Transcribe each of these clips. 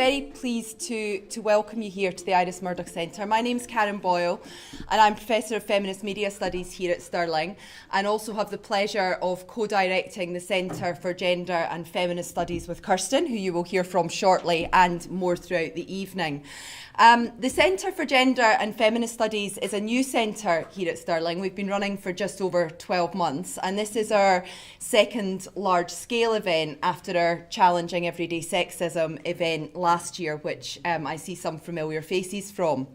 very pleased to welcome you here to the Iris Murdoch Centre. My name's Karen Boyle and I'm Professor of Feminist Media Studies here at Stirling, and also have the pleasure of co-directing the Centre for Gender and Feminist Studies with Kirsten, who you will hear from shortly, and more throughout the evening. The Centre for Gender and Feminist Studies is a new centre here at Stirling. We've been running for just over 12 months, and this is our second large-scale event after our Challenging Everyday Sexism event last year, which I see some familiar faces from.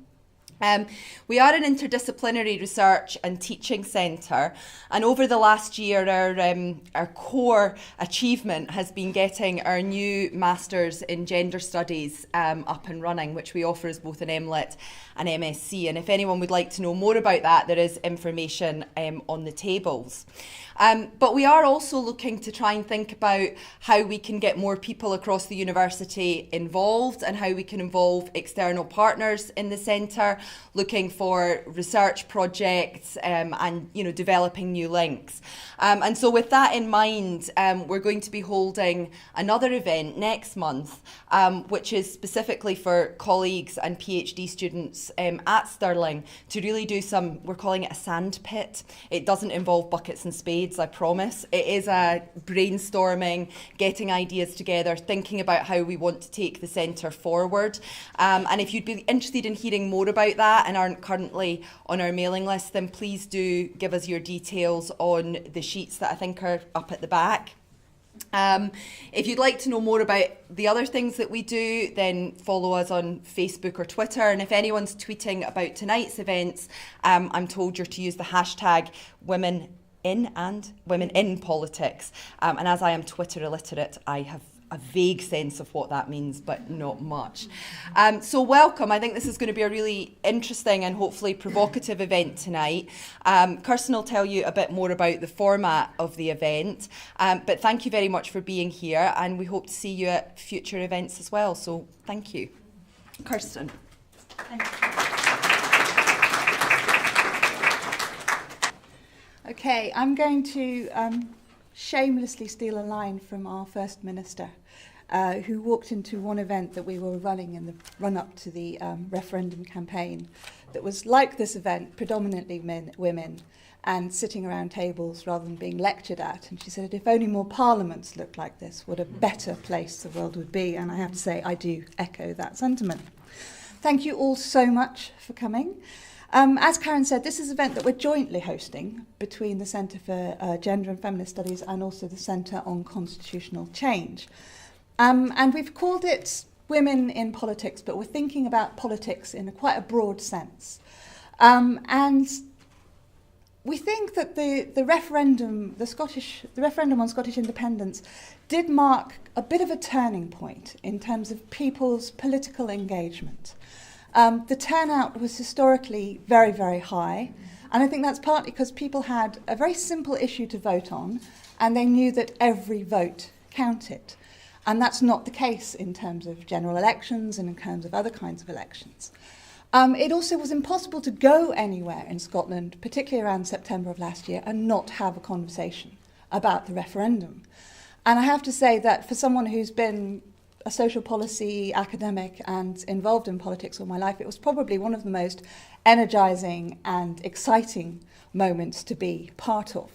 We are an interdisciplinary research and teaching centre, and over the last year our core achievement has been getting our new Masters in Gender Studies up and running, which we offer as both an MLit and MSc. And if anyone would like to know more about that, there is information on the tables. But we are also looking to try and think about how we can get more people across the university involved and how we can involve external partners in the centre, looking for research projects and developing new links. And so with that in mind, we're going to be holding another event next month, which is specifically for colleagues and PhD students at Stirling to really do some, we're calling it a sand pit. It doesn't involve buckets and spades, I promise. It is a brainstorming, getting ideas together, thinking about how we want to take the centre forward. And if you'd be interested in hearing more about that and aren't currently on our mailing list, then please do give us your details on the sheets that I think are up at the back. If you'd like to know more about the other things that we do, then follow us on Facebook or Twitter. And if anyone's tweeting about tonight's events, I'm told you're to use the hashtag Women in Politics. And as I am Twitter illiterate, I have a vague sense of what that means, but not much. So welcome. I think this is going to be a really interesting and hopefully provocative event tonight. Kirsten will tell you a bit more about the format of the event, but thank you very much for being here, and we hope to see you at future events as well. So thank you. Kirsten. Thank you. Okay, I'm going to shamelessly steal a line from our First Minister, who walked into one event that we were running in the run-up to the referendum campaign that was like this event, predominantly women, and sitting around tables rather than being lectured at. And she said, if only more parliaments looked like this, what a better place the world would be. And I have to say, I do echo that sentiment. Thank you all so much for coming. As Karen said, this is an event that we're jointly hosting between the Centre for Gender and Feminist Studies and also the Centre on Constitutional Change. And we've called it Women in Politics, but we're thinking about politics in quite a broad sense. And we think that the referendum on Scottish independence did mark a bit of a turning point in terms of people's political engagement. The turnout was historically very, very high, and I think that's partly because people had a very simple issue to vote on, and they knew that every vote counted. And that's not the case in terms of general elections and in terms of other kinds of elections. It also was impossible to go anywhere in Scotland, particularly around September of last year, and not have a conversation about the referendum. And I have to say that for someone who's been a social policy academic and involved in politics all my life, it was probably one of the most energising and exciting moments to be part of.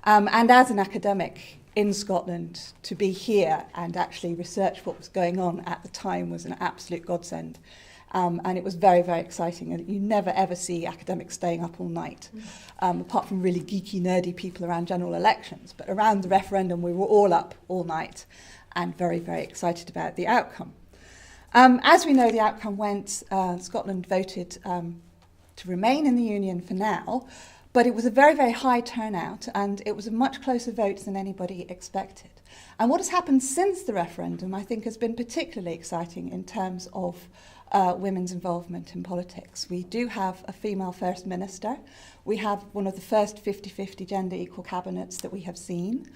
And as an academic in Scotland, to be here and actually research what was going on at the time was an absolute godsend. And it was very, very exciting. And you never, ever see academics staying up all night, apart from really geeky, nerdy people around general elections. But around the referendum, we were all up all night and very, very excited about the outcome. As we know, the outcome went, Scotland voted to remain in the Union for now, but it was a very, very high turnout, and it was a much closer vote than anybody expected. And what has happened since the referendum, I think, has been particularly exciting in terms of women's involvement in politics. We do have a female First Minister. We have one of the first 50-50 gender equal cabinets that we have seen.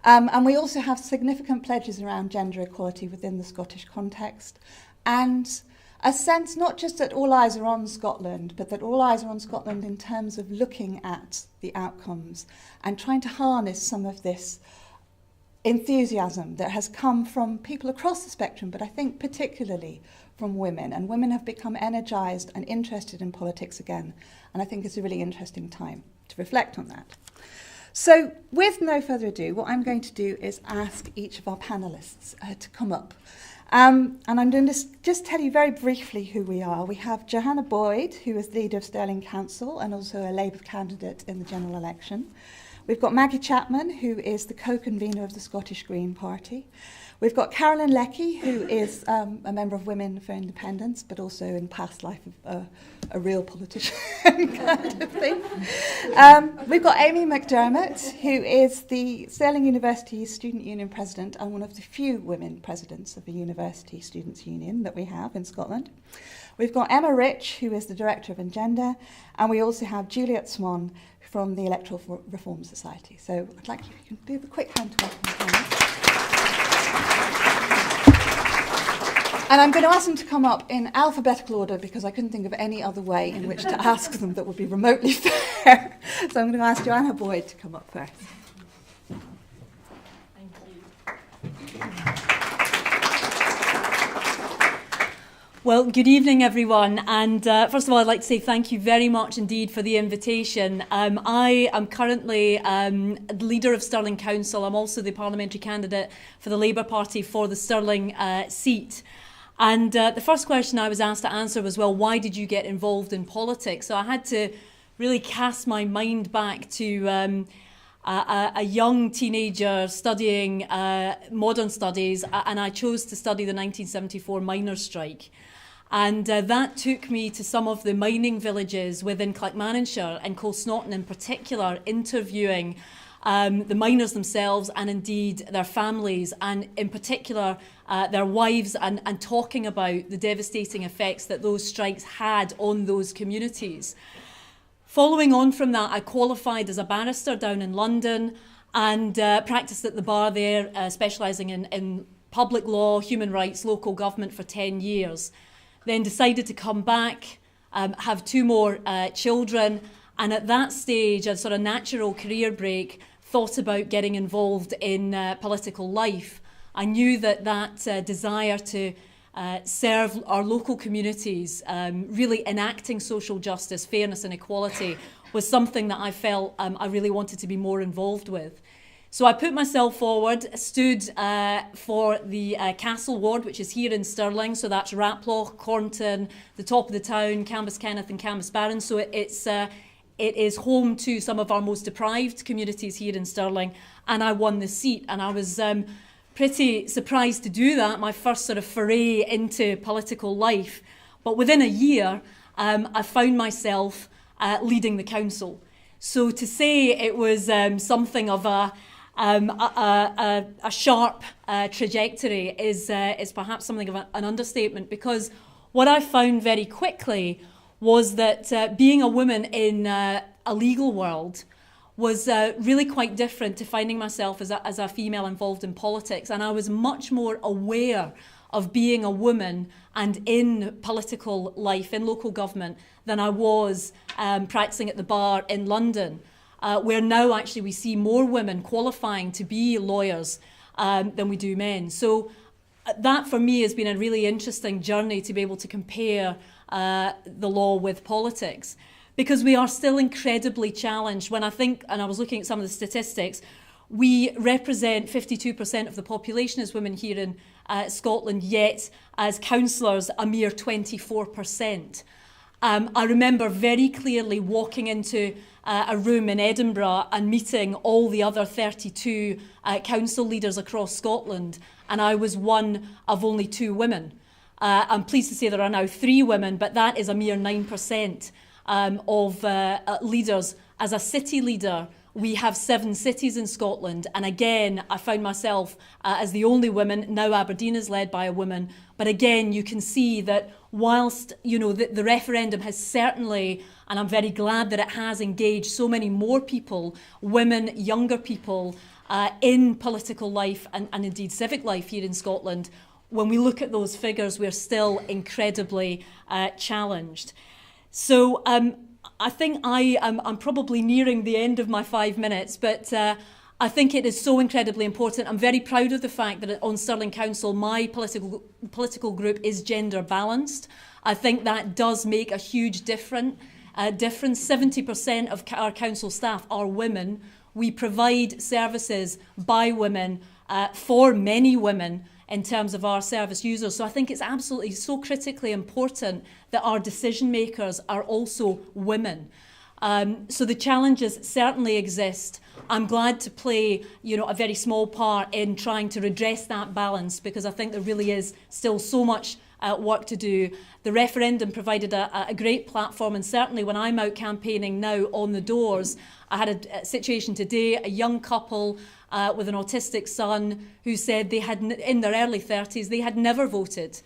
And we also have significant pledges around gender equality within the Scottish context. And a sense not just that all eyes are on Scotland, but that all eyes are on Scotland in terms of looking at the outcomes and trying to harness some of this enthusiasm that has come from people across the spectrum, but I think particularly from women. And women have become energised and interested in politics again. And I think it's a really interesting time to reflect on that. So with no further ado, what I'm going to do is ask each of our panellists to come up. And I'm going to just tell you very briefly who we are. We have Johanna Boyd, who is leader of Stirling Council and also a Labour candidate in the general election. We've got Maggie Chapman, who is the co-convener of the Scottish Green Party. We've got Carolyn Leckie, who is a member of Women for Independence, but also in past life a real politician kind of thing. We've got Amy McDermott, who is the Stirling University Student Union president and one of the few women presidents of a university students' union that we have in Scotland. We've got Emma Ritch, who is the director of Engender, and we also have Juliet Swann from the Electoral Reform Society. So I'd like you to do the quick hand to welcome. And I'm going to ask them to come up in alphabetical order because I couldn't think of any other way in which to ask them that would be remotely fair. So I'm going to ask Johanna Boyd to come up first. Thank you. Well, good evening, everyone. And first of all, I'd like to say thank you very much indeed for the invitation. I am currently the leader of Stirling Council. I'm also the parliamentary candidate for the Labour Party for the Stirling seat. And the first question I was asked to answer was, well, why did you get involved in politics? So I had to really cast my mind back to a young teenager studying modern studies, and I chose to study the 1974 miners' strike. And that took me to some of the mining villages within Clackmannanshire and Colsnotton in particular, interviewing the miners themselves and indeed their families, and in particular their wives, and talking about the devastating effects that those strikes had on those communities. Following on from that, I qualified as a barrister down in London and practiced at the bar there, specialising in public law, human rights, local government for 10 years. Then decided to come back, have 2 more children, and at that stage, a sort of natural career break, thought about getting involved in political life. I knew that desire to serve our local communities, really enacting social justice, fairness and equality, was something that I felt I really wanted to be more involved with. So I put myself forward, stood for the Castle Ward, which is here in Stirling. So that's Raploch, Cornton, the top of the town, Cambus-Kenneth and Cambus-Barron. So it is home to some of our most deprived communities here in Stirling. And I won the seat. And I was pretty surprised to do that, my first sort of foray into political life. But within a year, I found myself leading the council. So to say it was something of a sharp trajectory is perhaps something of an understatement, because what I found very quickly was that being a woman in a legal world was really quite different to finding myself as a female involved in politics. And I was much more aware of being a woman and in political life, in local government, than I was practicing at the bar in London. Where now actually we see more women qualifying to be lawyers than we do men. So that for me has been a really interesting journey to be able to compare the law with politics, because we are still incredibly challenged. When I think, and I was looking at some of the statistics, we represent 52% of the population as women here in Scotland, yet as councillors a mere 24%. I remember very clearly walking into a room in Edinburgh and meeting all the other 32 council leaders across Scotland, and I was one of only 2 women. I'm pleased to say there are now 3 women, but that is a mere 9% of leaders. As a city leader, we have 7 cities in Scotland, and again I found myself as the only woman. Now Aberdeen is led by a woman, but again you can see that whilst the referendum has certainly, and I'm very glad that it has engaged so many more people, women, younger people, in political life and indeed civic life here in Scotland, when we look at those figures, we're still incredibly challenged. So I think I'm probably nearing the end of my 5 minutes, but I think it is so incredibly important. I'm very proud of the fact that on Stirling Council, my political group is gender balanced. I think that does make a huge difference. 70% of our council staff are women. We provide services by women for many women in terms of our service users. So I think it's absolutely so critically important that our decision makers are also women. So the challenges certainly exist. I'm glad to play, a very small part in trying to redress that balance, because I think there really is still so much work to do. The referendum provided a great platform, and certainly when I'm out campaigning now on the doors, I had a situation today, a young couple with an autistic son who said they had, in their early 30s, they had never voted.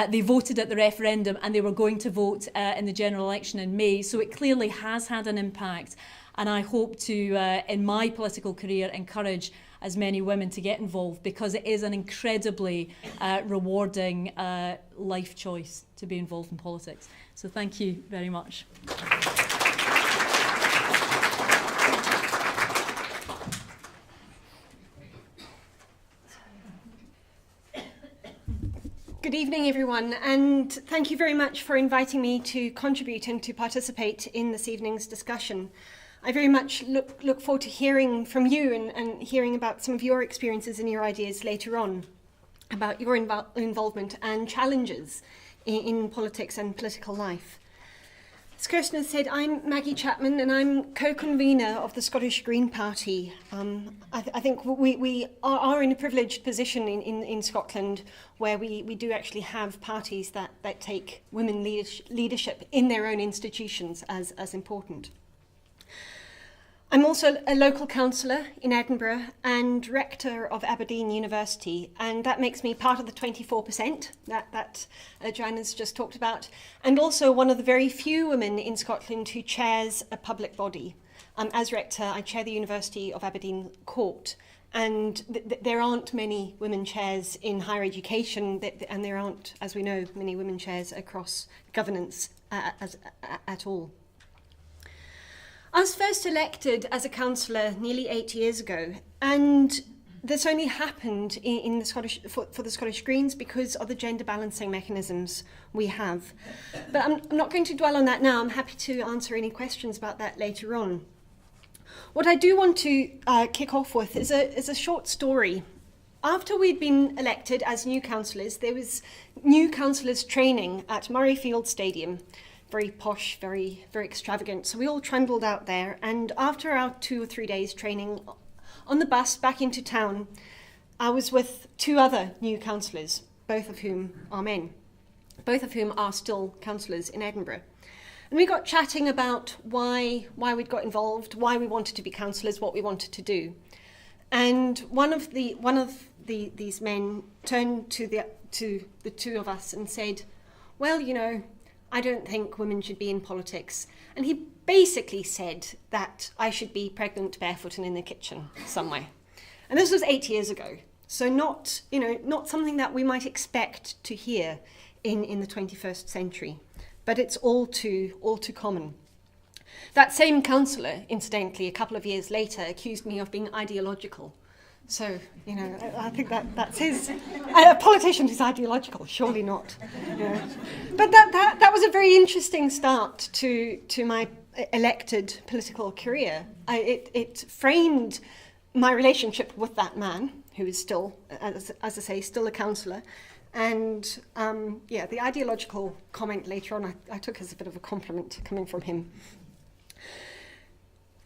They voted at the referendum and they were going to vote in the general election in May. So it clearly has had an impact. And I hope to, in my political career, encourage as many women to get involved, because it is an incredibly rewarding life choice to be involved in politics. So thank you very much. Good evening, everyone, and thank you very much for inviting me to contribute and to participate in this evening's discussion. I very much look forward to hearing from you and hearing about some of your experiences and your ideas later on about your involvement and challenges in politics and political life. As Kirsten has said, I'm Maggie Chapman and I'm co-convener of the Scottish Green Party. I think we are in a privileged position in Scotland where we do actually have parties that take women leadership in their own institutions as important. I'm also a local councillor in Edinburgh and rector of Aberdeen University, and that makes me part of the 24% that Joanna's just talked about, and also one of the very few women in Scotland who chairs a public body. As rector, I chair the University of Aberdeen Court, and there aren't many women chairs in higher education, and there aren't, as we know, many women chairs across governance at all. I was first elected as a councillor nearly 8 years ago, and this only happened for the Scottish Greens because of the gender balancing mechanisms we have. But I'm not going to dwell on that now. I'm happy to answer any questions about that later on. What I do want to kick off with is a short story. After we'd been elected as new councillors, there was new councillors training at Murrayfield Stadium. Very posh, very extravagant. So we all trundled out there, and after our 2 or 3 days training on the bus back into town, I was with 2 other new councillors, both of whom are men, both of whom are still councillors in Edinburgh. And we got chatting about why we'd got involved, why we wanted to be councillors, what we wanted to do. And one of these men turned to the 2 of us and said, "Well, I don't think women should be in politics." And he basically said that I should be pregnant, barefoot and in the kitchen somewhere. And this was 8 years ago. So not something that we might expect to hear in the 21st century, but it's all too common. That same councillor, incidentally, a couple of years later, accused me of being ideological. So, I think that says a politician who's ideological, surely not. But that was a very interesting start to my elected political career. It framed my relationship with that man, who is still, as I say, still a councillor. And the ideological comment later on I took as a bit of a compliment coming from him.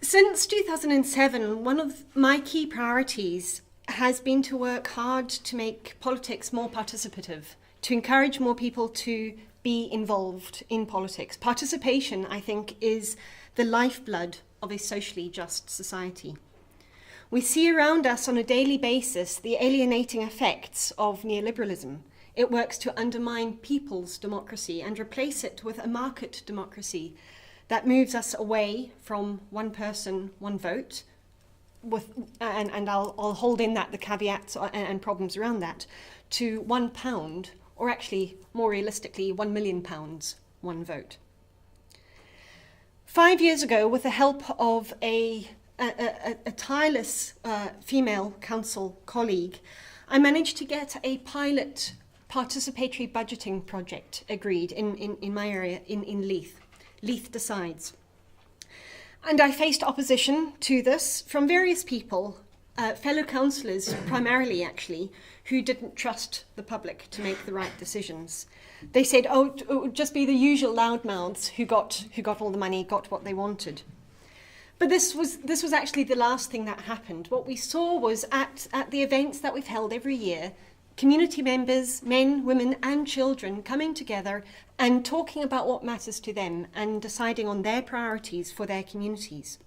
Since 2007, one of my key priorities has been to work hard to make politics more participative, to encourage more people to be involved in politics. Participation, I think, is the lifeblood of a socially just society. We see around us on a daily basis the alienating effects of neoliberalism. It works to undermine people's democracy and replace it with a market democracy that moves us away from one person, one vote, and I'll hold in that the caveats and problems around that, to £1, or actually more realistically £1 million, one vote. 5 years ago, with the help of a a tireless female council colleague, I managed to get a pilot participatory budgeting project agreed in my area, in Leith. Leith Decides. And I faced opposition to this from various people, fellow councillors primarily actually, who didn't trust the public to make the right decisions. They said, oh, it would just be the usual loudmouths who got all the money, got what they wanted. But this was actually the last thing that happened. What we saw was at the events that we've held every year, community members, men, women and children coming together and talking about what matters to them and deciding on their priorities for their communities.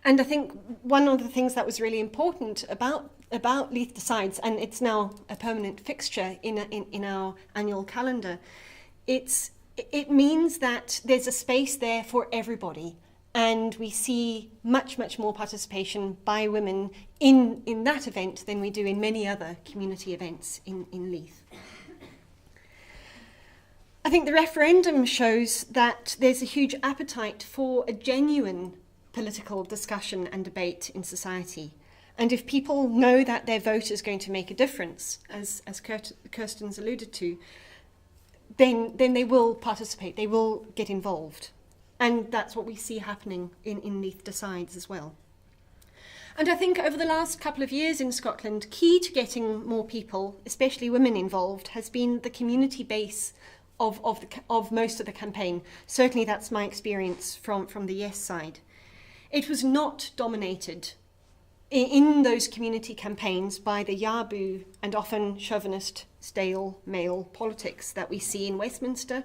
And I think one of the things that was really important about Leith Decides, and it's now a permanent fixture in our annual calendar, it means that there's a space there for everybody. And we see much, much more participation by women in that event than we do in many other community events in Leith. I think the referendum shows that there's a huge appetite for a genuine political discussion and debate in society. And if people know that their vote is going to make a difference, as Kirsten's alluded to, then they will participate, they will get involved. And that's what we see happening in Leith Decides as well. And I think over the last couple of years in Scotland, key to getting more people, especially women, involved has been the community base of most of the campaign. Certainly that's my experience from the Yes side. It was not dominated in those community campaigns by the Yabu and often chauvinist, stale male politics that we see in Westminster.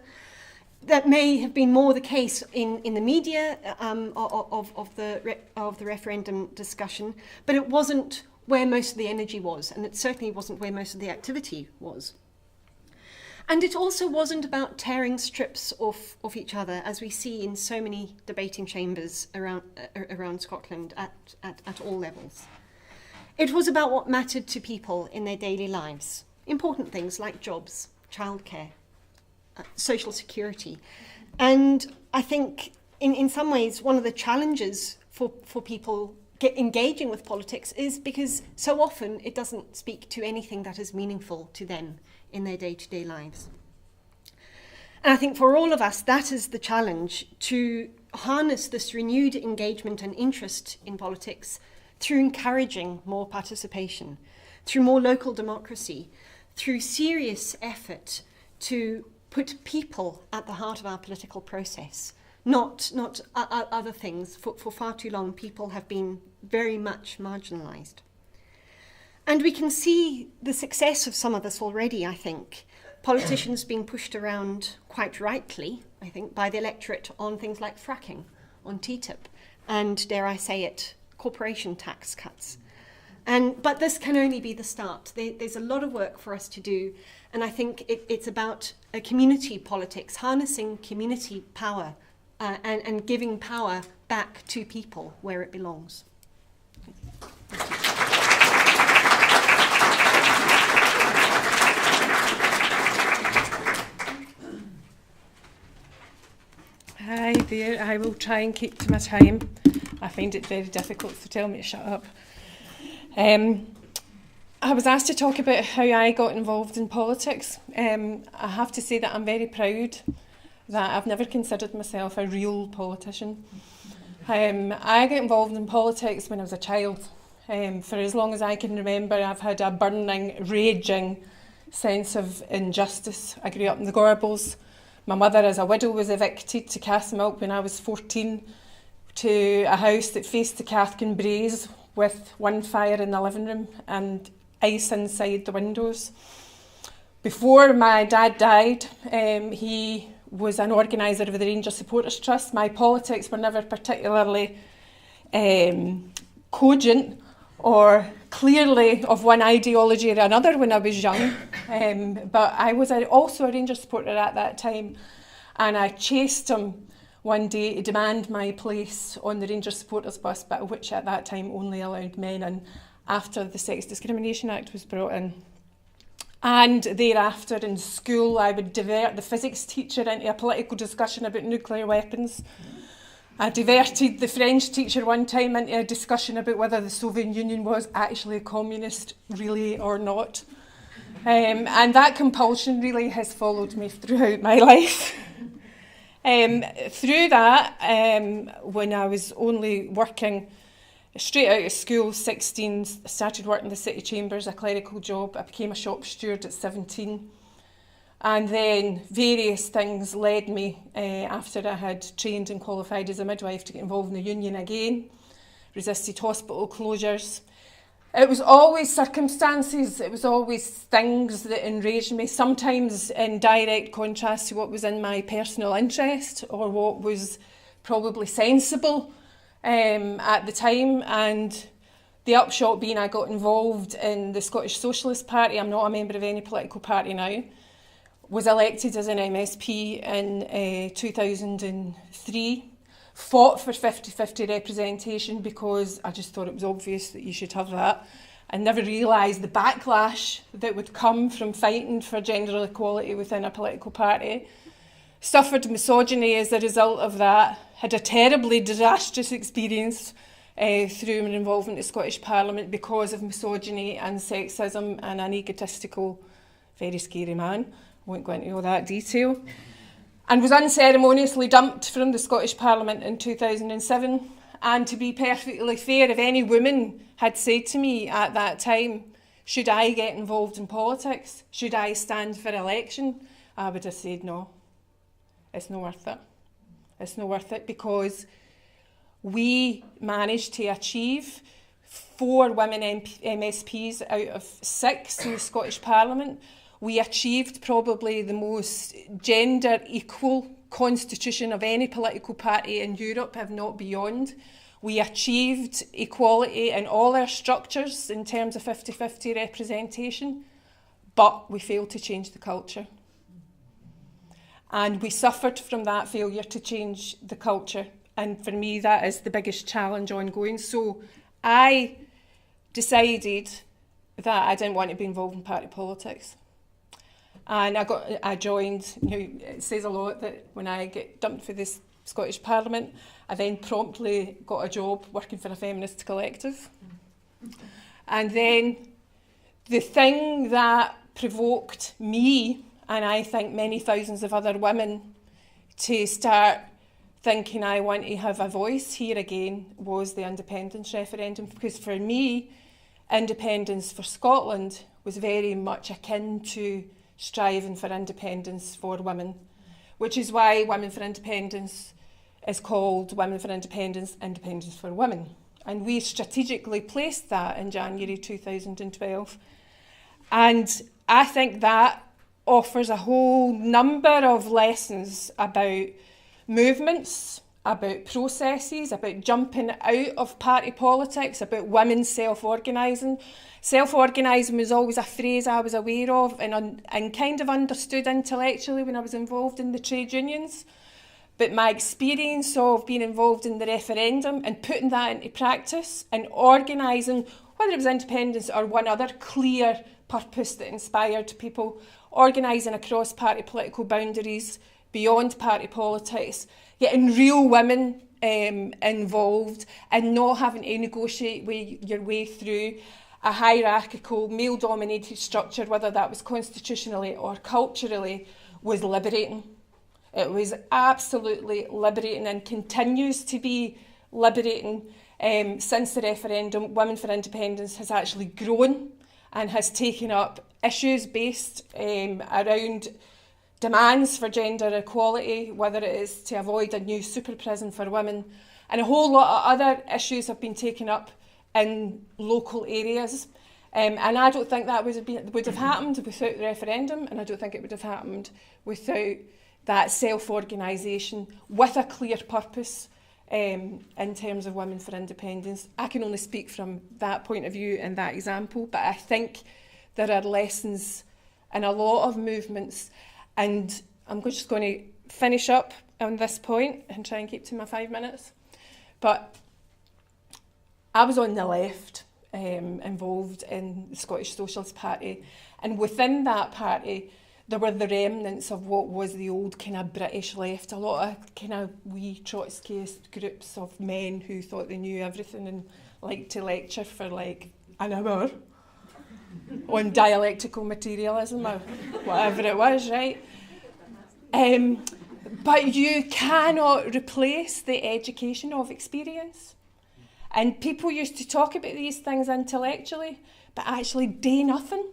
That may have been more the case in the media of the referendum discussion, but it wasn't where most of the energy was, and it certainly wasn't where most of the activity was. And it also wasn't about tearing strips off each other, as we see in so many debating chambers around Scotland at all levels. It was about what mattered to people in their daily lives, important things like jobs, childcare, social security. And I think in some ways one of the challenges for people engaging with politics is because so often it doesn't speak to anything that is meaningful to them in their day-to-day lives. And I think for all of us that is the challenge, to harness this renewed engagement and interest in politics through encouraging more participation, through more local democracy, through serious effort to put people at the heart of our political process, not other things. For far too long, people have been very much marginalised. And we can see the success of some of this already, I think. Politicians being pushed around, quite rightly, I think, by the electorate on things like fracking, on TTIP, and, dare I say it, corporation tax cuts. But this can only be the start. There's a lot of work for us to do, and I think it's about a community politics, harnessing community power and giving power back to people where it belongs. Hi there, I will try and keep to my time. I find it very difficult to tell me to shut up. I was asked to talk about how I got involved in politics. I have to say that I'm very proud that I've never considered myself a real politician. I got involved in politics when I was a child. For as long as I can remember, I've had a burning, raging sense of injustice. I grew up in the Gorbals. My mother, as a widow, was evicted to Castlemilk when I was 14 to a house that faced the Cathkin Braes with one fire in the living room and ice inside the windows. Before my dad died, he was an organiser of the Ranger Supporters Trust. My politics were never particularly cogent or clearly of one ideology or another when I was young, but I was also a Ranger supporter at that time, and I chased him one day to demand my place on the Ranger Supporters bus, but which at that time only allowed men in after the Sex Discrimination Act was brought in. And thereafter in school I would divert the physics teacher into a political discussion about nuclear weapons. I diverted the French teacher one time into a discussion about whether the Soviet Union was actually a communist, really or not. And that compulsion really has followed me throughout my life. Through that, when I was only working straight out of school, 16, started working in the City Chambers, a clerical job. I became a shop steward at 17. And then various things led me, after I had trained and qualified as a midwife, to get involved in the union again, resisted hospital closures. It was always circumstances, it was always things that enraged me, sometimes in direct contrast to what was in my personal interest or what was probably sensible at the time. And the upshot being I got involved in the Scottish Socialist Party. I'm not a member of any political party now. Was elected as an MSP in 2003, fought for 50-50 representation because I just thought it was obvious that you should have that. I never realised the backlash that would come from fighting for gender equality within a political party. Suffered misogyny as a result of that, had a terribly disastrous experience through my involvement in the Scottish Parliament because of misogyny and sexism and an egotistical, very scary man. Won't go into all that detail, and was unceremoniously dumped from the Scottish Parliament in 2007. And to be perfectly fair, if any woman had said to me at that time, should I get involved in politics? Should I stand for election? I would have said no. It's not worth it. It's not worth it, because we managed to achieve 4 women MSPs out of 6 in the Scottish Parliament. We achieved probably the most gender equal constitution of any political party in Europe, if not beyond. We achieved equality in all our structures in terms of 50-50 representation, but we failed to change the culture. And we suffered from that failure to change the culture. And for me, that is the biggest challenge ongoing. So I decided that I didn't want to be involved in party politics. And I joined, it says a lot that when I get dumped for this Scottish Parliament, I then promptly got a job working for a feminist collective. And then the thing that provoked me, and I think many thousands of other women, to start thinking I want to have a voice here again, was the independence referendum. Because for me, independence for Scotland was very much akin to striving for independence for women, which is why Women for Independence is called Women for Independence, Independence for Women. And we strategically placed that in January 2012. And I think that offers a whole number of lessons about movements, about processes, about jumping out of party politics, about women self-organising. Self-organising was always a phrase I was aware of and kind of understood intellectually when I was involved in the trade unions. But my experience of being involved in the referendum and putting that into practice and organising, whether it was independence or one other clear purpose that inspired people, organising across party political boundaries, beyond party politics, getting real women involved and not having to negotiate your way through a hierarchical, male-dominated structure, whether that was constitutionally or culturally, was liberating. It was absolutely liberating and continues to be liberating. Since the referendum, Women for Independence has actually grown and has taken up issues based around demands for gender equality, whether it is to avoid a new super prison for women, and a whole lot of other issues have been taken up in local areas. And I don't think that would have happened without the referendum, and I don't think it would have happened without that self-organisation with a clear purpose in terms of Women for Independence. I can only speak from that point of view and that example, but I think there are lessons in a lot of movements. And I'm just going to finish up on this point and try and keep to my 5 minutes. But I was on the left, involved in the Scottish Socialist Party. And within that party, there were the remnants of what was the old kind of British left, a lot of kind of wee Trotskyist groups of men who thought they knew everything and liked to lecture for like an hour on dialectical materialism or whatever it was, right? But you cannot replace the education of experience. And people used to talk about these things intellectually, but actually do nothing.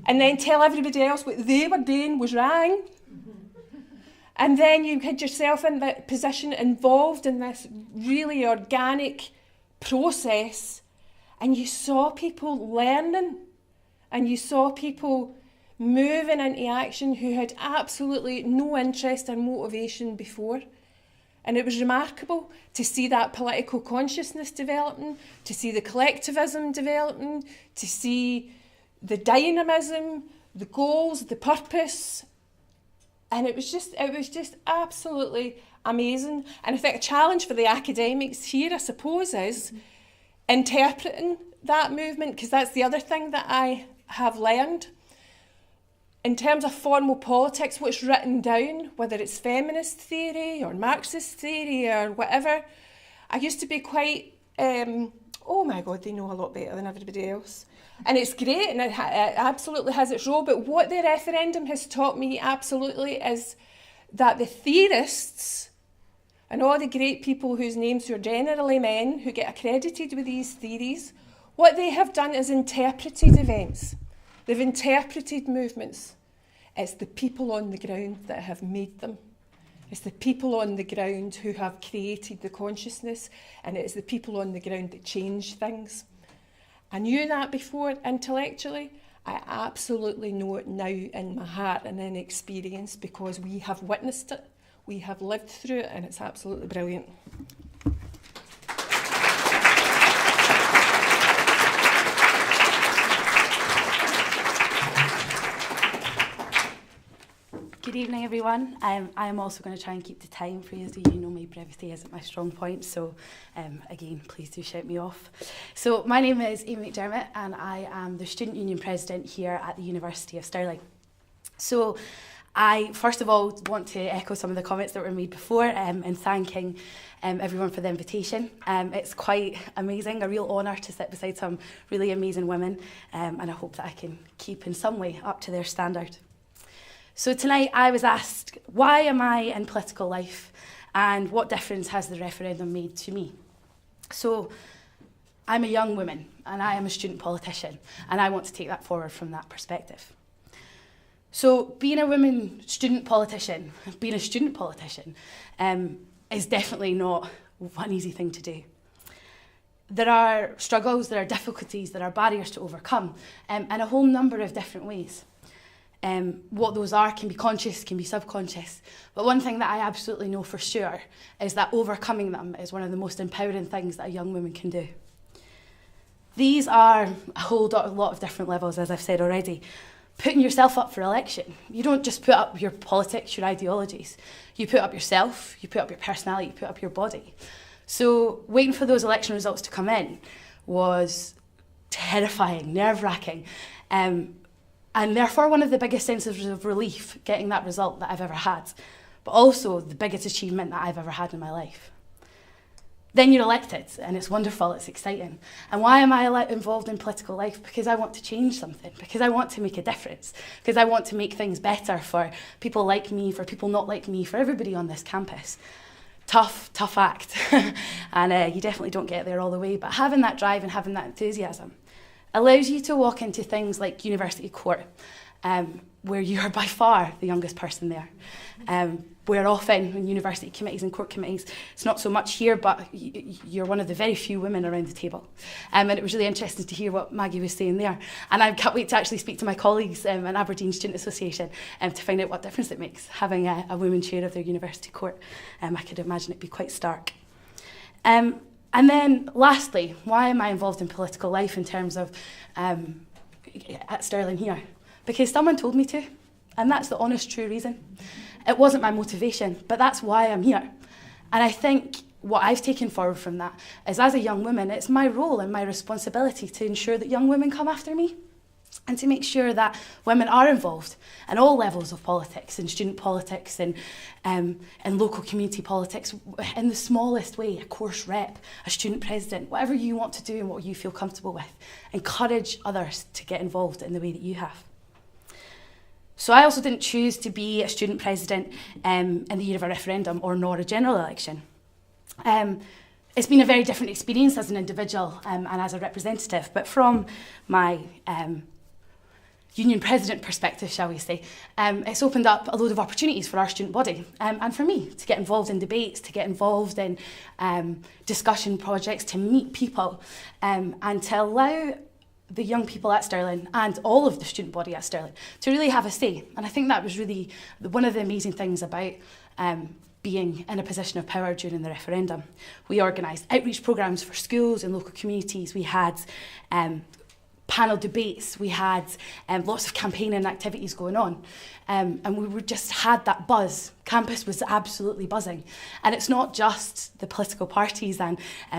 And then tell everybody else what they were doing was wrong. And then you had yourself in that position involved in this really organic process, and you saw people learning, and you saw people moving into action who had absolutely no interest or motivation before. And it was remarkable to see that political consciousness developing, to see the collectivism developing, to see the dynamism, the goals, the purpose. And it was just absolutely amazing. And I think a challenge for the academics here, I suppose, is interpreting that movement, because that's the other thing that I have learned. In terms of formal politics, what's written down, whether it's feminist theory or Marxist theory or whatever, I used to be quite, oh my God, they know a lot better than everybody else. And it's great, and it absolutely has its role, but what the referendum has taught me absolutely is that the theorists and all the great people whose names are generally men who get accredited with these theories, what they have done is interpreted events. They've interpreted movements. It's the people on the ground that have made them. It's the people on the ground who have created the consciousness, and it's the people on the ground that change things. I knew that before intellectually. I absolutely know it now in my heart and in experience, because we have witnessed it, we have lived through it, and it's absolutely brilliant. Good evening, everyone. I am also going to try and keep the time for you, as you know my brevity isn't my strong point, so again, please do shout me off. So my name is McDermott, and I am the Student Union President here at the University of Stirling. So I, first of all, want to echo some of the comments that were made before in thanking everyone for the invitation. It's quite amazing, a real honour to sit beside some really amazing women, and I hope that I can keep in some way up to their standard. So tonight I was asked, why am I in political life and what difference has the referendum made to me? So I'm a young woman and I am a student politician, and I want to take that forward from that perspective. So being a woman student politician, is definitely not an easy thing to do. There are struggles, there are difficulties, there are barriers to overcome, in a whole number of different ways. What those are can be conscious, can be subconscious. But one thing that I absolutely know for sure is that overcoming them is one of the most empowering things that a young woman can do. These are a whole lot of different levels, as I've said already. Putting yourself up for election. You don't just put up your politics, your ideologies. You put up yourself, you put up your personality, you put up your body. So waiting for those election results to come in was terrifying, nerve-wracking. And therefore one of the biggest senses of relief getting that result that I've ever had, but also the biggest achievement that I've ever had in my life. Then you're elected, and it's wonderful, it's exciting. And why am I involved in political life? Because I want to change something, because I want to make a difference, because I want to make things better for people like me, for people not like me, for everybody on this campus. Tough act, and you definitely don't get there all the way, but having that drive and having that enthusiasm allows you to walk into things like University Court, where you are by far the youngest person there. Where often in university committees and court committees, it's not so much here, but you're one of the very few women around the table. And it was really interesting to hear what Maggie was saying there. And I can't wait to actually speak to my colleagues in Aberdeen Student Association to find out what difference it makes having a woman chair of their university court. I could imagine it'd be quite stark. And then lastly, why am I involved in political life in terms of at Stirling here? Because someone told me to, and that's the honest, true reason. It wasn't my motivation, but that's why I'm here. And I think what I've taken forward from that is, as a young woman, it's my role and my responsibility to ensure that young women come after me. and to make sure that women are involved in all levels of politics, in student politics, in local community politics, in the smallest way, a course rep, a student president, whatever you want to do and what you feel comfortable with. Encourage others to get involved in the way that you have. So I also didn't choose to be a student president in the year of a referendum or nor a general election. It's been a very different experience as an individual and as a representative, but from my union president perspective, shall we say, it's opened up a load of opportunities for our student body and for me to get involved in debates, to get involved in discussion projects, to meet people and to allow the young people at Stirling and all of the student body at Stirling to really have a say. And I think that was really one of the amazing things about being in a position of power during the referendum. We organised outreach programmes for schools and local communities. We had panel debates, we had lots of campaigning activities going on, and we just had that buzz. Campus was absolutely buzzing, and it's not just the political parties and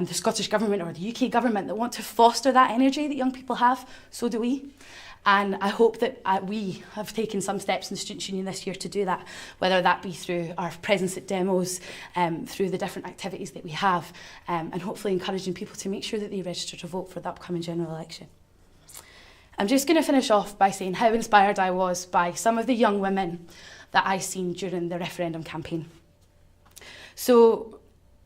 the Scottish Government or the UK Government that want to foster that energy that young people have, so do we. And I hope that we have taken some steps in the Students' Union this year to do that, whether that be through our presence at demos, through the different activities that we have, and hopefully encouraging people to make sure that they register to vote for the upcoming general election. I'm just going to finish off by saying how inspired I was by some of the young women that I seen during the referendum campaign. So,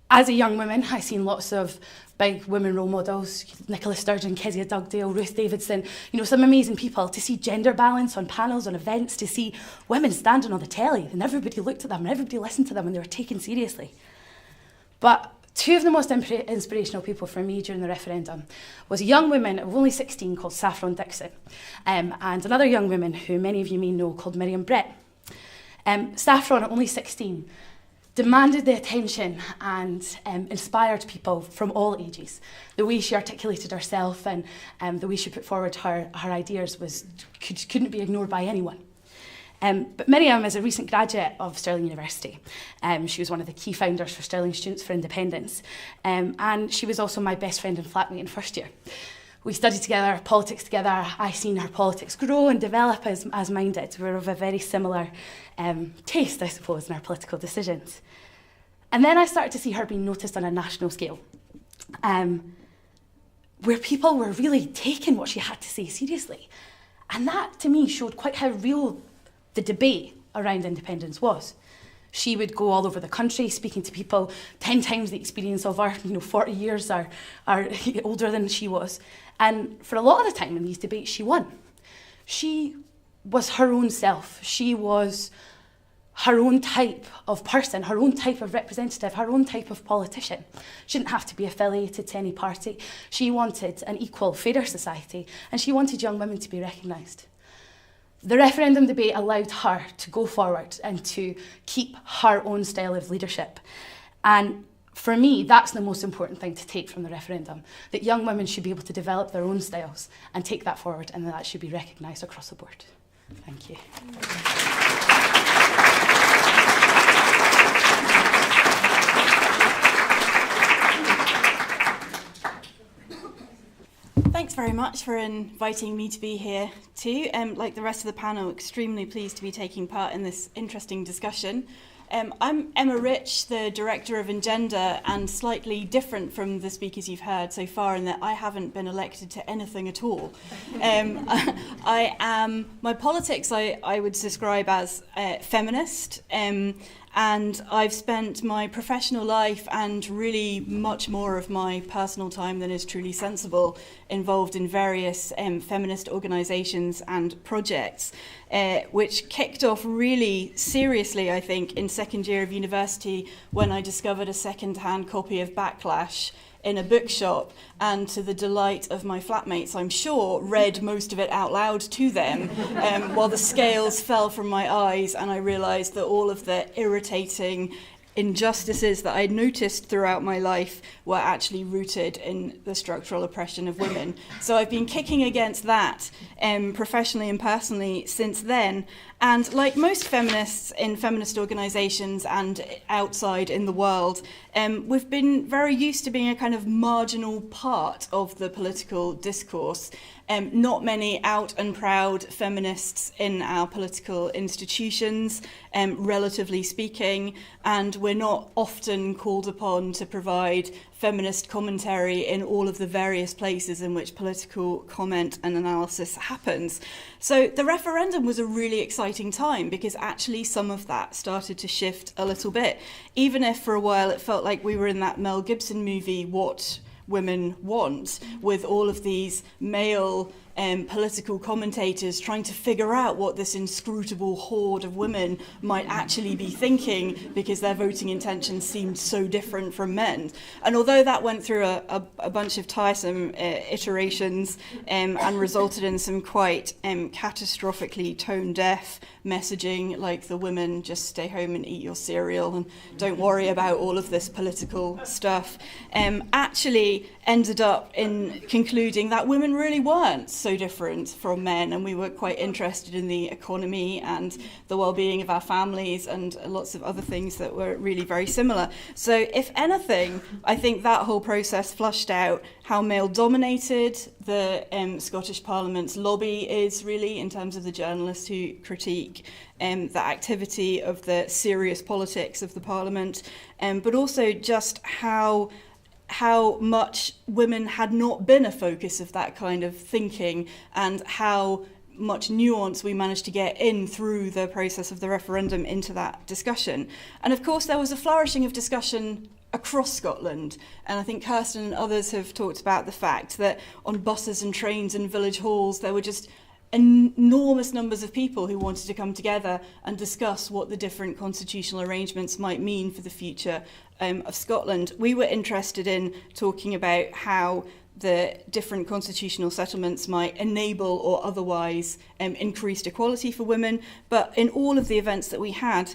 as a young woman, I seen lots of big women role models, Nicola Sturgeon, Kezia Dugdale, Ruth Davidson, some amazing people. To see gender balance on panels, on events, to see women standing on the telly and everybody looked at them and everybody listened to them and they were taken seriously. But two of the most inspirational people for me during the referendum was a young woman of only 16 called Saffron Dixon, and another young woman who many of you may know called Miriam Brett. Saffron, at only 16, demanded the attention and inspired people from all ages. The way she articulated herself and the way she put forward her ideas couldn't be ignored by anyone. But Miriam is a recent graduate of Stirling University. She was one of the key founders for Stirling Students for Independence, and she was also my best friend and flatmate in first year. We studied together, politics together. I seen her politics grow and develop as mine did. We're of a very similar taste, I suppose, in our political decisions. And then I started to see her being noticed on a national scale, where people were really taking what she had to say seriously. And that, to me, showed quite how real the debate around independence was. She would go all over the country speaking to people 10 times the experience of her, 40 years are older than she was. And for a lot of the time in these debates, she won. She was her own self. She was her own type of person, her own type of representative, her own type of politician. She didn't have to be affiliated to any party. She wanted an equal, fairer society, and she wanted young women to be recognised. The referendum debate allowed her to go forward and to keep her own style of leadership. And for me, that's the most important thing to take from the referendum, that young women should be able to develop their own styles and take that forward, and that should be recognised across the board. Thank you. Thanks very much for inviting me to be here too. Like the rest of the panel, extremely pleased to be taking part in this interesting discussion. I'm Emma Ritch, the director of Engender, and slightly different from the speakers you've heard so far in that I haven't been elected to anything at all. My politics I would describe as feminist, and I've spent my professional life and really much more of my personal time than is truly sensible involved in various feminist organisations and projects, which kicked off really seriously, I think, in second year of university when I discovered a second-hand copy of Backlash in a bookshop, and to the delight of my flatmates, I'm sure, read most of it out loud to them, while the scales fell from my eyes and I realised that all of the irritating injustices that I'd noticed throughout my life were actually rooted in the structural oppression of women. So I've been kicking against that professionally and personally since then. And like most feminists in feminist organisations and outside in the world, we've been very used to being a kind of marginal part of the political discourse. Not many out and proud feminists in our political institutions, relatively speaking, and we're not often called upon to provide feminist commentary in all of the various places in which political comment and analysis happens. So the referendum was a really exciting time because actually some of that started to shift a little bit, even if for a while it felt like we were in that Mel Gibson movie, What Women Want, with all of these male political commentators trying to figure out what this inscrutable horde of women might actually be thinking because their voting intentions seemed so different from men. And although that went through a bunch of tiresome iterations and resulted in some quite catastrophically tone-deaf messaging, like the women just stay home and eat your cereal and don't worry about all of this political stuff, actually ended up in concluding that women really weren't so different from men, and we were quite interested in the economy and the well-being of our families and lots of other things that were really very similar. So if anything, I think that whole process flushed out how male-dominated the Scottish Parliament's lobby is really in terms of the journalists who critique the activity of the serious politics of the Parliament, but also just how much women had not been a focus of that kind of thinking and how much nuance we managed to get in through the process of the referendum into that discussion. And of course there was a flourishing of discussion across Scotland, and I think Kirsten and others have talked about the fact that on buses and trains and village halls there were just enormous numbers of people who wanted to come together and discuss what the different constitutional arrangements might mean for the future of Scotland. We were interested in talking about how the different constitutional settlements might enable or otherwise increased equality for women. But in all of the events that we had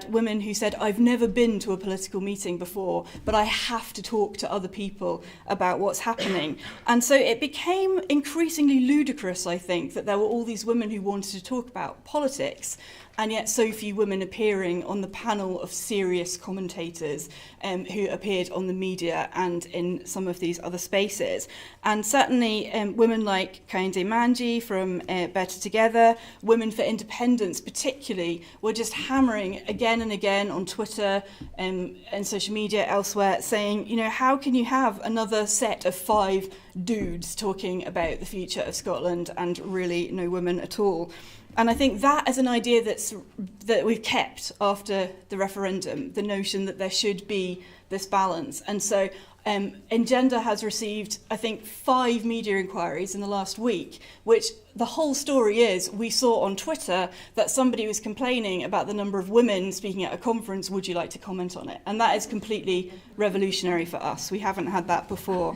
women who said, I've never been to a political meeting before, but I have to talk to other people about what's happening. And so it became increasingly ludicrous, I think, that there were all these women who wanted to talk about politics, and yet so few women appearing on the panel of serious commentators who appeared on the media and in some of these other spaces. And certainly women like Maggie from Better Together, Women for Independence particularly, were just hammering again and again on Twitter and social media elsewhere, saying, you know, how can you have another set of 5 dudes talking about the future of Scotland and really no women at all? And I think that is an idea that we've kept after the referendum, the notion that there should be this balance. And so Engender has received, I think, 5 media inquiries in the last week, which the whole story is we saw on Twitter that somebody was complaining about the number of women speaking at a conference, would you like to comment on it? And that is completely revolutionary for us. We haven't had that before.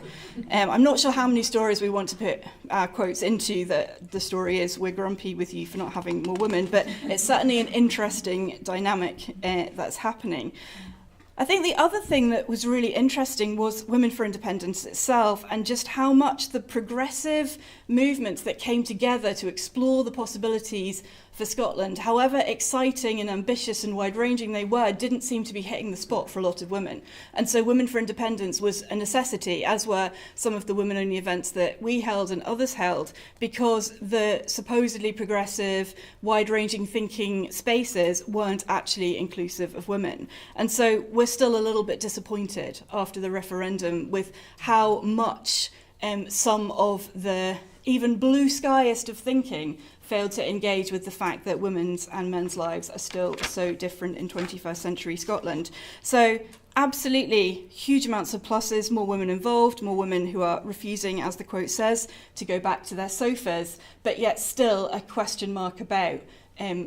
I'm not sure how many stories we want to put our quotes into that the story is we're grumpy with you for not having more women, but it's certainly an interesting dynamic that's happening. I think the other thing that was really interesting was Women for Independence itself, and just how much the progressive movements that came together to explore the possibilities for Scotland, however exciting and ambitious and wide-ranging they were, didn't seem to be hitting the spot for a lot of women. And so Women for Independence was a necessity, as were some of the women-only events that we held and others held, because the supposedly progressive, wide-ranging thinking spaces weren't actually inclusive of women. And so we're still a little bit disappointed after the referendum with how much some of the even blue skyest of thinking failed to engage with the fact that women's and men's lives are still so different in 21st century Scotland. So absolutely huge amounts of pluses, more women involved, more women who are refusing, as the quote says, to go back to their sofas, but yet still a question mark about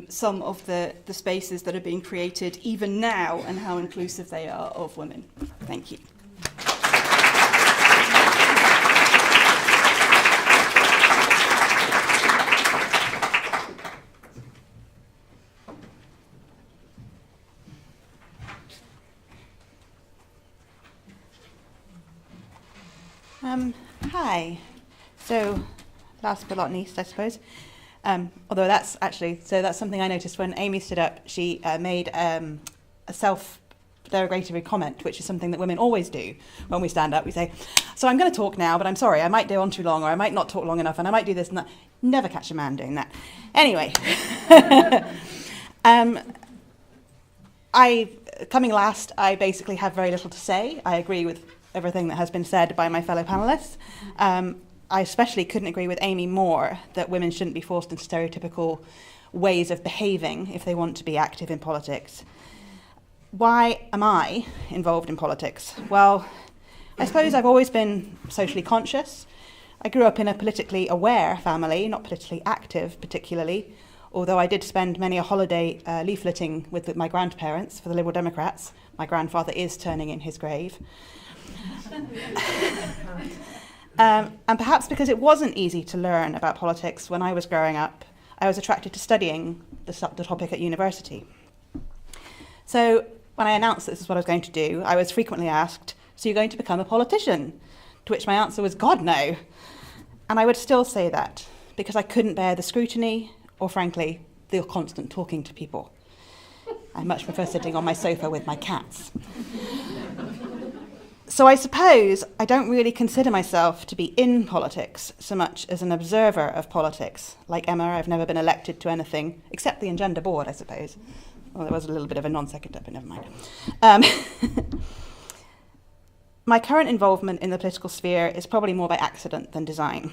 some of the spaces that are being created even now and how inclusive they are of women. Thank you. Hi. So, last but not least, I suppose. Although that's something I noticed when Amy stood up. She made a self-derogatory comment, which is something that women always do when we stand up. We say, so I'm going to talk now, but I'm sorry, I might go on too long, or I might not talk long enough, and I might do this and that. Never catch a man doing that. Anyway. Coming last, I basically have very little to say. I agree with everything that has been said by my fellow panellists. I especially couldn't agree with Amy more that women shouldn't be forced into stereotypical ways of behaving if they want to be active in politics. Why am I involved in politics? Well, I suppose I've always been socially conscious. I grew up in a politically aware family, not politically active particularly, although I did spend many a holiday leafleting with my grandparents for the Liberal Democrats. My grandfather is turning in his grave. And perhaps because it wasn't easy to learn about politics when I was growing up, I was attracted to studying the topic at university. So when I announced this is what I was going to do, I was frequently asked, so you're going to become a politician? To which my answer was, God, no. And I would still say that, because I couldn't bear the scrutiny, or frankly, the constant talking to people. I much prefer sitting on my sofa with my cats. So I suppose I don't really consider myself to be in politics so much as an observer of politics. Like Emma, I've never been elected to anything, except the Engender board, I suppose. Well, there was a little bit of a non sequitur, but never mind. My current involvement in the political sphere is probably more by accident than design.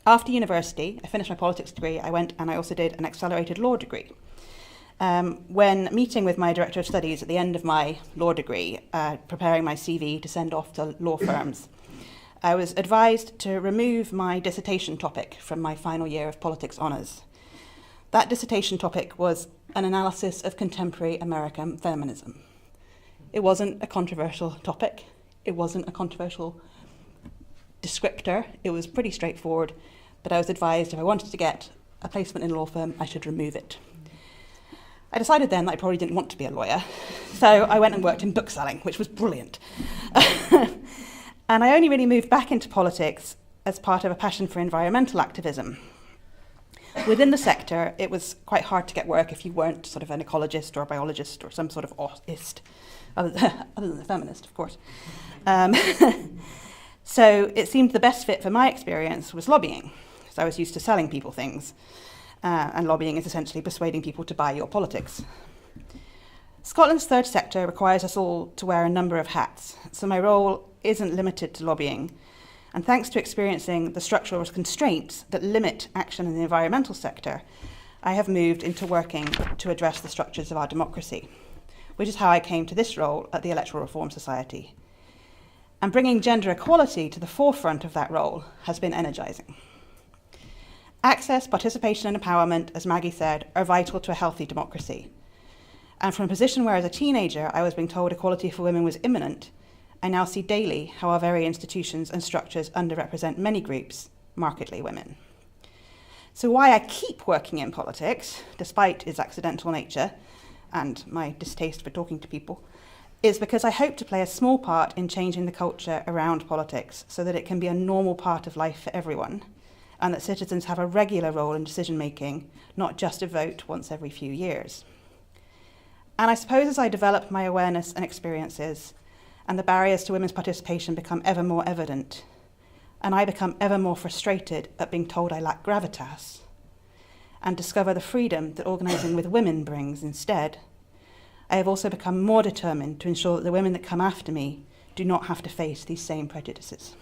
After university, I finished my politics degree. I went and I also did an accelerated law degree. When meeting with my director of studies at the end of my law degree, preparing my CV to send off to law firms, I was advised to remove my dissertation topic from my final year of politics honours. That dissertation topic was an analysis of contemporary American feminism. It wasn't a controversial topic. It wasn't a controversial descriptor. It was pretty straightforward, but I was advised if I wanted to get a placement in a law firm, I should remove it. I decided then that I probably didn't want to be a lawyer, so I went and worked in bookselling, which was brilliant. And I only really moved back into politics as part of a passion for environmental activism. Within the sector, it was quite hard to get work if you weren't sort of an ecologist or a biologist or some sort of ist, other than a feminist, of course. So it seemed the best fit for my experience was lobbying. So I was used to selling people things. And lobbying is essentially persuading people to buy your politics. Scotland's third sector requires us all to wear a number of hats, so my role isn't limited to lobbying. And thanks to experiencing the structural constraints that limit action in the environmental sector, I have moved into working to address the structures of our democracy, which is how I came to this role at the Electoral Reform Society. And bringing gender equality to the forefront of that role has been energising. Access, participation and empowerment, as Maggie said, are vital to a healthy democracy. And from a position where as a teenager I was being told equality for women was imminent, I now see daily how our very institutions and structures underrepresent many groups, markedly women. So why I keep working in politics, despite its accidental nature and my distaste for talking to people, is because I hope to play a small part in changing the culture around politics so that it can be a normal part of life for everyone, and that citizens have a regular role in decision-making, not just a vote once every few years. And I suppose as I develop my awareness and experiences, and the barriers to women's participation become ever more evident, and I become ever more frustrated at being told I lack gravitas, and discover the freedom that organising with women brings instead, I have also become more determined to ensure that the women that come after me do not have to face these same prejudices.